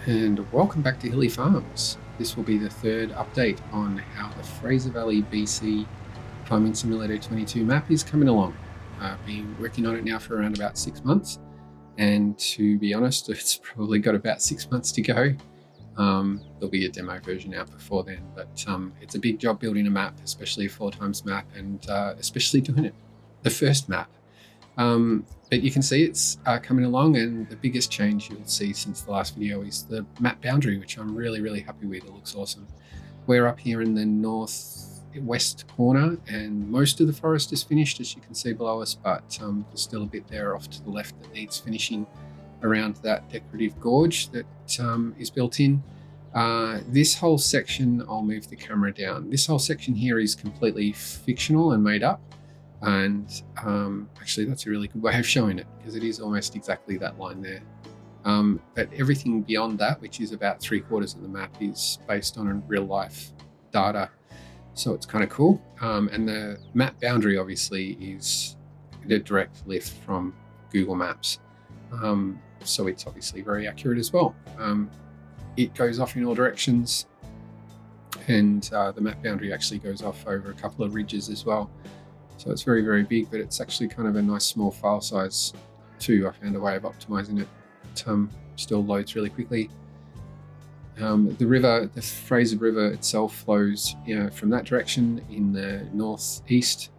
And welcome back to Hilly Farms. This will be the third update on how the Fraser Valley BC Farming Simulator 22 map is coming along. I've been working on it now for around about 6 months, and to be honest, it's probably got about 6 months to go. There'll be a demo version out before then, but it's a big job building a map, especially a 4x map, and especially doing it the first map. But you can see it's coming along, and the biggest change you'll see since the last video is the map boundary, which I'm really happy with. It looks awesome. We're up here in the northwest corner, and most of the forest is finished, as you can see below us, but there's still a bit there off to the left that needs finishing around that decorative gorge that is built in. This whole section, I'll move the camera down. This whole section here is completely fictional and made up. And actually that's a really good way of showing it, because it is almost exactly that line there. But everything beyond that, which is about 3/4 of the map, is based on real life data. So it's kind of cool. And the map boundary obviously is a direct lift from Google Maps. So it's obviously very accurate as well. It goes off in all directions, and the map boundary actually goes off over a couple of ridges as well. So it's very big, but it's actually kind of a nice small file size too. I found a way of optimizing it. It still loads really quickly. The river, the Fraser River itself, flows from that direction in the northeast,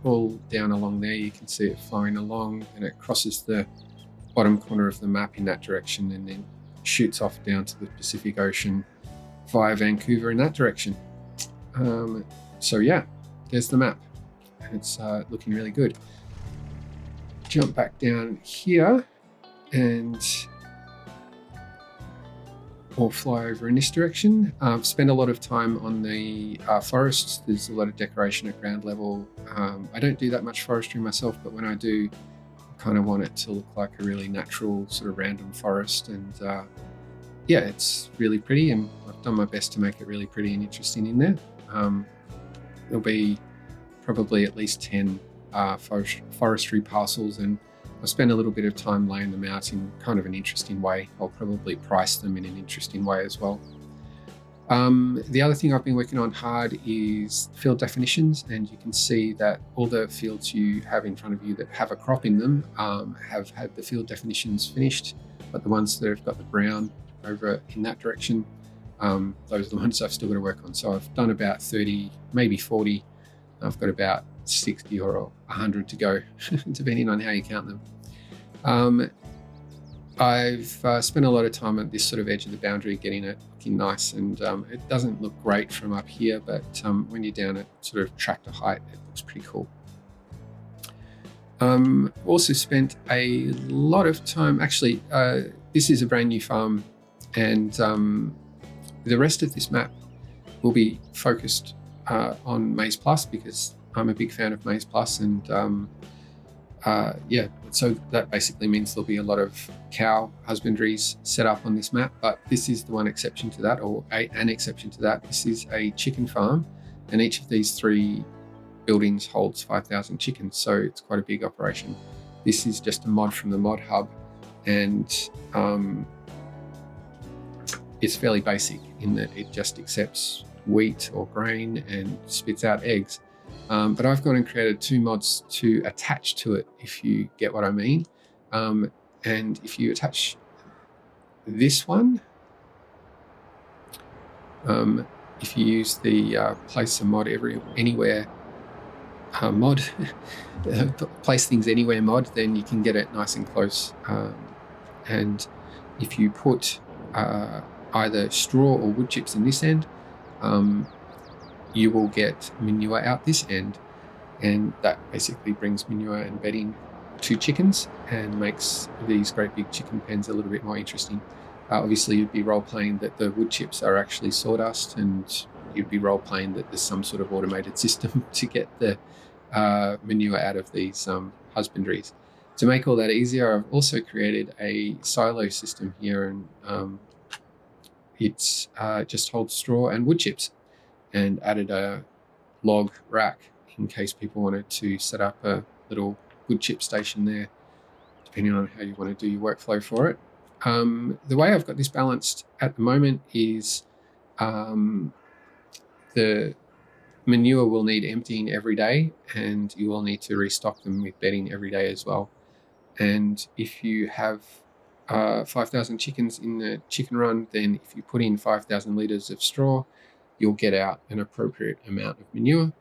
all down along there. You can see it flowing along, and it crosses the bottom corner of the map in that direction, and then shoots off down to the Pacific Ocean via Vancouver in that direction. So yeah, there's the map. It's looking really good. Jump back down here, and we'll fly over in this direction. Spend a lot of time on the forests. There's a lot of decoration at ground level. I don't do that much forestry myself, but when I do, I kind of want it to look like a really natural sort of random forest. And yeah, it's really pretty, and I've done my best to make it really pretty and interesting in there. There'll be probably at least 10 forestry parcels, and I'll spend a little bit of time laying them out in kind of an interesting way. I'll probably price them in an interesting way as well. The other thing I've been working on hard is field definitions, and you can see that all the fields you have in front of you that have a crop in them have had the field definitions finished, but the ones that have got the brown over in that direction, those are the ones I've still got to work on. So I've done about 30, maybe 40. I've got about 60 or 100 to go, depending on how you count them. I've spent a lot of time at this sort of edge of the boundary, getting it looking nice, and it doesn't look great from up here, but when you're down at sort of tractor height, it looks pretty cool. Also spent a lot of time, actually, this is a brand new farm, and the rest of this map will be focused on Maize Plus, because I'm a big fan of Maize Plus, and yeah, so that basically means there'll be a lot of cow husbandries set up on this map, but this is the one exception to that, or an exception to that. This is a chicken farm, and each of these 3 buildings holds 5,000 chickens, so it's quite a big operation. This is just a mod from the mod hub, and it's fairly basic in that it just accepts wheat or grain and spits out eggs. But I've gone and created 2 mods to attach to it, if you get what I mean. And if you attach this one, if you use the place a mod anywhere mod, place things anywhere mod, then you can get it nice and close. And if you put either straw or wood chips in this end, you will get manure out this end, and that basically brings manure and bedding to chickens and makes these great big chicken pens a little bit more interesting. Obviously, you'd be role-playing that the wood chips are actually sawdust, and you'd be role-playing that there's some sort of automated system to get the manure out of these husbandries. To make all that easier, I've also created a silo system here, and it's just holds straw and wood chips, and added a log rack in case people wanted to set up a little wood chip station there, depending on how you want to do your workflow for it. The way I've got this balanced at the moment is the manure will need emptying every day, and you will need to restock them with bedding every day as well. And if you have 5,000 chickens in the chicken run, then if you put in 5,000 litres of straw, you'll get out an appropriate amount of manure.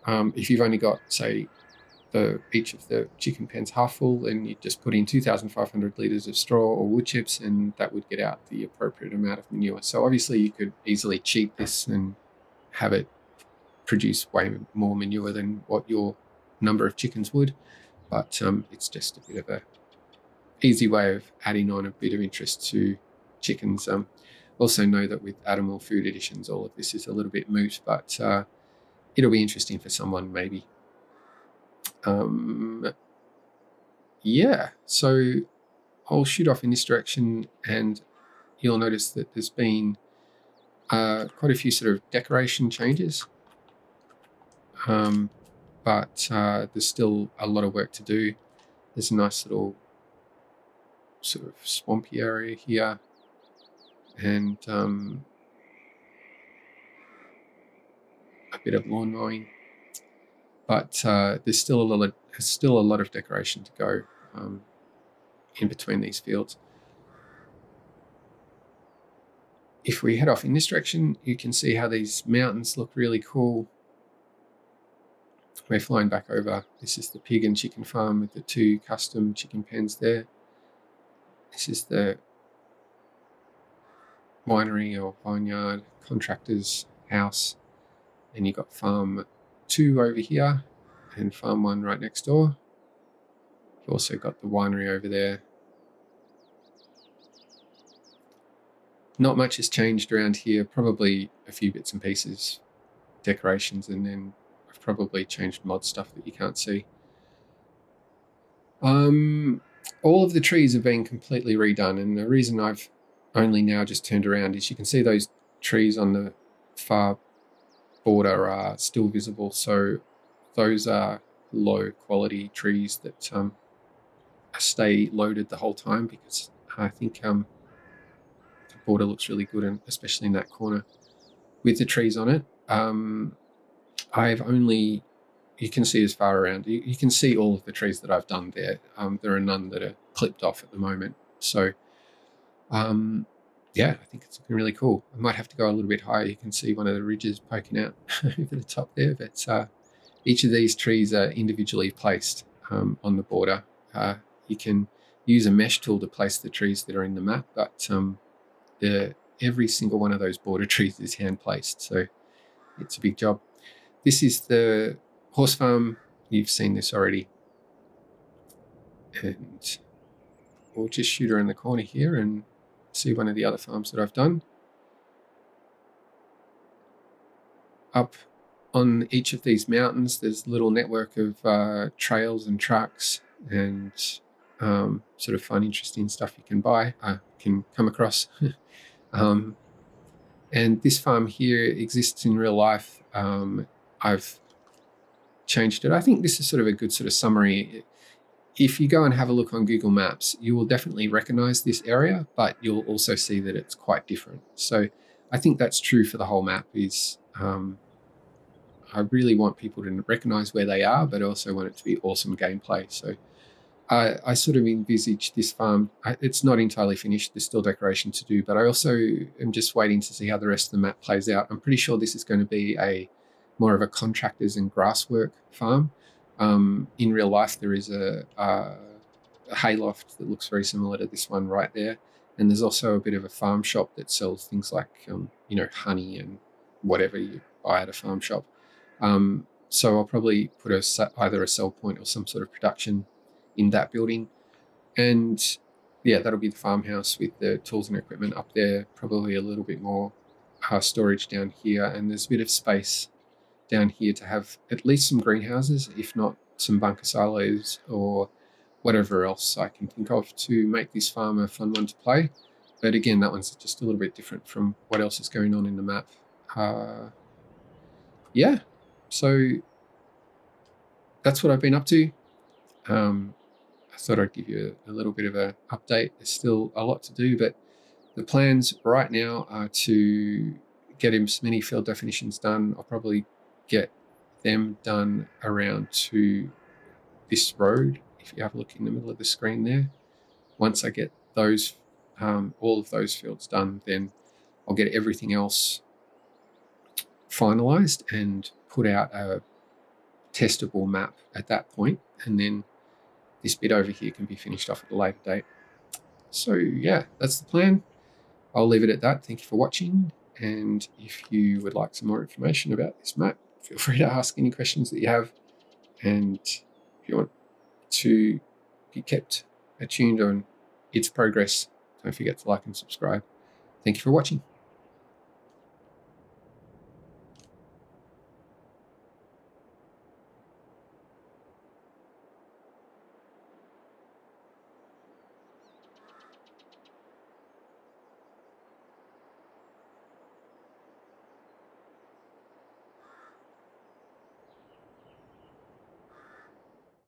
If you've only got, say, each of the chicken pens half full, and you just put in 2,500 litres of straw or wood chips, and that would get out the appropriate amount of manure. So obviously you could easily cheat this and have it produce way more manure than what your number of chickens would, but it's just a bit of a easy way of adding on a bit of interest to chickens. Also know that with animal food additions, all of this is a little bit moot, but it'll be interesting for someone maybe. Yeah, so I'll shoot off in this direction, and you'll notice that there's been quite a few sort of decoration changes, but there's still a lot of work to do. There's a nice little sort of swampy area here, and a bit of lawn mowing, but there's still a lot of decoration to go in between these fields. If we head off in this direction, you can see how these mountains look really cool. We're flying back over. This is the pig and chicken farm with the 2 custom chicken pens there. This is the winery or vineyard contractor's house. And you've got farm 2 over here and farm 1 right next door. You've also got the winery over there. Not much has changed around here, probably a few bits and pieces, decorations, and then I've probably changed mod stuff that you can't see. All of the trees have been completely redone, and the reason I've only now just turned around is you can see those trees on the far border are still visible, so those are low quality trees that stay loaded the whole time, because I think the border looks really good, and especially in that corner with the trees on it. You can see as far around, you can see all of the trees that I've done there. There are none that are clipped off at the moment. So yeah, I think it's looking really cool. I might have to go a little bit higher. You can see one of the ridges poking out over the top there, but each of these trees are individually placed on the border. You can use a mesh tool to place the trees that are in the map, but every single one of those border trees is hand placed, so it's a big job. This is the horse farm. You've seen this already, and we'll just shoot around the corner here and see one of the other farms that I've done. Up on each of these mountains, there's a little network of trails and tracks and sort of fun, interesting stuff you can can come across. And this farm here exists in real life. I've changed it. I think this is sort of a good sort of summary. If you go and have a look on Google Maps, you will definitely recognize this area, but you'll also see that it's quite different. So I think that's true for the whole map. I really want people to recognize where they are, but also want it to be awesome gameplay. So I sort of envisage this farm. It's not entirely finished. There's still decoration to do, but I also am just waiting to see how the rest of the map plays out. I'm pretty sure this is going to be more of a contractors and grasswork farm. In real life, there is a hayloft that looks very similar to this one right there. And there's also a bit of a farm shop that sells things like, honey and whatever you buy at a farm shop. So I'll probably put either a sell point or some sort of production in that building. And yeah, that'll be the farmhouse with the tools and equipment up there, probably a little bit more storage down here. And there's a bit of space down here to have at least some greenhouses, if not some bunker silos or whatever else I can think of to make this farm a fun one to play. But again, that one's just a little bit different from what else is going on in the map. Yeah, so that's what I've been up to. I thought I'd give you a little bit of an update. There's still a lot to do, but the plans right now are to get as many field definitions done. I'll probably get them done around to this road. If you have a look in the middle of the screen there, once I get those, all of those fields done, then I'll get everything else finalized and put out a testable map at that point, and then this bit over here can be finished off at a later date. So yeah, that's the plan. I'll leave it at that. Thank you for watching, and if you would like some more information about this map, feel free to ask any questions that you have, and if you want to be kept attuned on its progress, don't forget to like and subscribe. Thank you for watching.